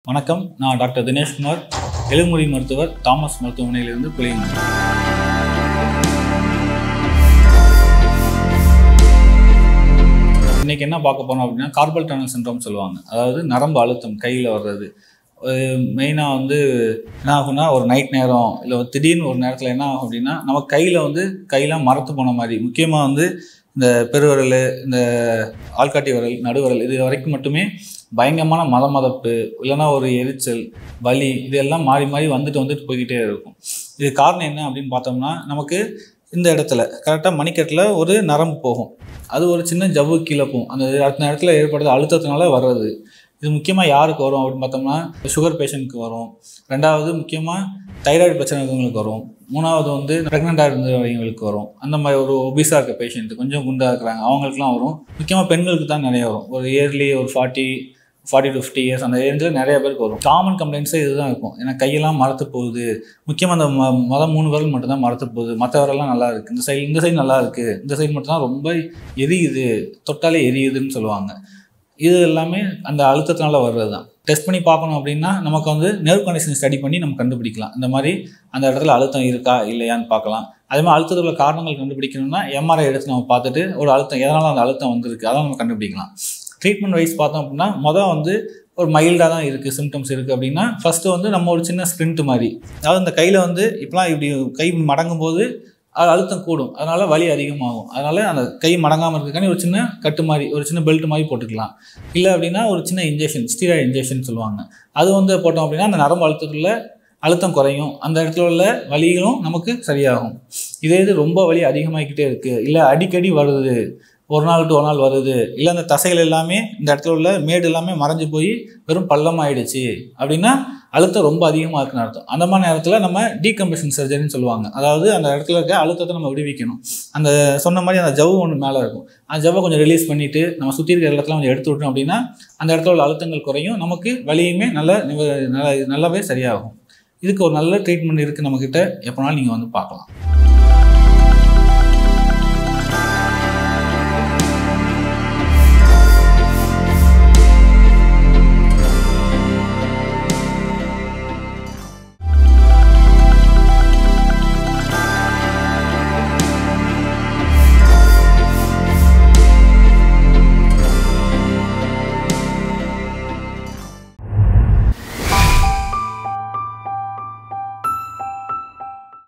வணக்கம், நான் டாக்டர் தினேஷ்குமார், எலும்புமுடி மருத்துவர், தாமஸ் மருத்துவமனையிலிருந்து புலியங்குடி. இன்றைக்கி என்ன பார்க்க போகிறோம் அப்படின்னா, கார்பல் டனல் சிண்ட்ரோம் சொல்லுவாங்க. அதாவது நரம்பு அழுத்தம் கையில் வர்றது. மெயினாக என்ன ஆகும்னா, ஒரு நைட் நேரம் இல்லை திடீர்னு ஒரு நேரத்தில் என்ன ஆகும் அப்படின்னா, நம்ம கையெல்லாம் மரத்து போன மாதிரி, முக்கியமாக இந்த பெருவிரல், இந்த ஆள்காட்டி விரல், நடுவிரல் இது வரைக்கும் மட்டுமே பயங்கரமான மதப்பு, இல்லைன்னா ஒரு எரிச்சல், வலி, இதெல்லாம் மாறி மாறி வந்துட்டு போய்கிட்டே இருக்கும். இது காரணம் என்ன அப்படின்னு பார்த்தோம்னா, நமக்கு இந்த இடத்துல கரெக்டாக மணிக்கட்டில் ஒரு நரம்பு போகும். அது ஒரு சின்ன ஜவ்வு கீழே போகும். அந்த இடத்துல ஏற்படுற அழுத்தத்தினால வர்றது. இது முக்கியமாக யாருக்கு வரும் அப்படின்னு பார்த்தோம்னா, சுகர் பேஷண்ட்டுக்கு வரும். ரெண்டாவது முக்கியமாக தைராய்டு பிரச்சனை இருக்கவங்களுக்கு வரும். மூணாவது ப்ரெக்னெண்ட்டாக இருந்தவங்களுக்கு வரும். அந்த மாதிரி ஒரு ஒபிஸாக இருக்க பேஷண்ட்டு, கொஞ்சம் குண்டாக இருக்கிறாங்க, அவங்களுக்குலாம் வரும். முக்கியமாக பெண்களுக்கு தான் நிறைய வரும். ஒரு இயர்லி ஒரு 40 to 50 இயர்ஸ் அந்த ஏஜில் நிறைய பேருக்கு வரும். காமன் கம்ப்ளைண்ட்ஸே இதுதான் இருக்கும். ஏன்னா கையெல்லாம் மரத்து போகுது, முக்கியமாக அந்த 3 விரல் மட்டும்தான் மரத்து போகுது, மற்ற விரலாம் நல்லா இருக்குது, இந்த சைடு நல்லா இருக்குது, இந்த சைடு மட்டும்தான் ரொம்ப எரியுது, தொட்டாலே எரியுதுன்னு சொல்லுவாங்க. இது எல்லாமே அந்த அழுத்தத்தினால வர்றது தான். டெஸ்ட் பண்ணி பார்க்கணும் அப்படின்னா, நமக்கு நர்வ் கண்டிஷன் ஸ்டடி பண்ணி நம்ம கண்டுபிடிக்கலாம். இந்த மாதிரி அந்த இடத்துல அழுத்தம் இருக்கா இல்லையான்னு பார்க்கலாம். அதே மாதிரி அழுத்தத்துக்குள்ள காரணங்கள் கண்டுபிடிக்கணும்னா எம்ஆர்ஐ எடுத்து நம்ம பார்த்துட்டு ஒரு அழுத்தம் எதனால் அந்த அழுத்தம் வந்திருக்கு அதான் நம்ம கண்டுபிடிக்கலாம். ட்ரீட்மெண்ட் வைஸ் பார்த்தோம் அப்படின்னா, ஒரு மைல்டாக தான் இருக்குது, சிம்டம்ஸ் இருக்குது அப்படின்னா, ஃபஸ்ட்டு நம்ம ஒரு சின்ன ஸ்ப்ரிண்ட் மாதிரி, அதாவது இந்த கையில் இப்போலாம் இப்படி கை மடங்கும் போது அது அழுத்தம் கூடும், அதனால் வலி அதிகமாகும். அதனால் அந்த கை மடங்காமல் இருக்கிறக்கான ஒரு சின்ன கட்டு மாதிரி, ஒரு சின்ன பெல்ட் மாதிரி போட்டுக்கலாம். இல்லை அப்படின்னா ஒரு சின்ன இன்ஜெக்ஷன், ஸ்டீராய்டு இன்ஜெக்ஷன் சொல்லுவாங்க, அது போட்டோம் அப்படின்னா அந்த நரம்பு அழுத்தத்தில் அழுத்தம் குறையும், அந்த இடத்துல உள்ள வலிகளும் நமக்கு சரியாகும். இது ரொம்ப வலி அதிகமாகிக்கிட்டே இருக்குது, இல்லை அடிக்கடி வருது, ஒரு நாள் டு ஒரு நாள் வருது, இல்லை அந்த தசைகள் எல்லாமே இந்த இடத்துல உள்ள மேடு எல்லாமே மறைஞ்சு போய் வெறும் பள்ளம் ஆகிடுச்சு அப்படின்னா அழுத்தம் ரொம்ப அதிகமாக இருக்குன்னு அர்த்தம். அந்த மாதிரி நேரத்தில் நம்ம டீகம்ப்ரெஷன் சர்ஜரின்னு சொல்லுவாங்க. அதாவது அந்த இடத்துல இருக்க அழுத்தத்தை நம்ம விடுவிக்கணும். அந்த சொன்ன மாதிரி அந்த ஜவ்வு ஒன்று மேலே இருக்கும், அந்த ஜவ்வை கொஞ்சம் ரிலீஸ் பண்ணிவிட்டு நம்ம சுற்றி இருக்கிற இடத்துல கொஞ்சம் எடுத்து விட்டோம் அப்படின்னா அந்த இடத்துல உள்ள அழுத்தங்கள் குறையும், நமக்கு வலியுமே நல்லாவே சரியாகும். இதுக்கு ஒரு நல்ல ட்ரீட்மெண்ட் இருக்குது நம்மக்கிட்ட, எப்போனாலும் நீங்கள் பார்க்கலாம்.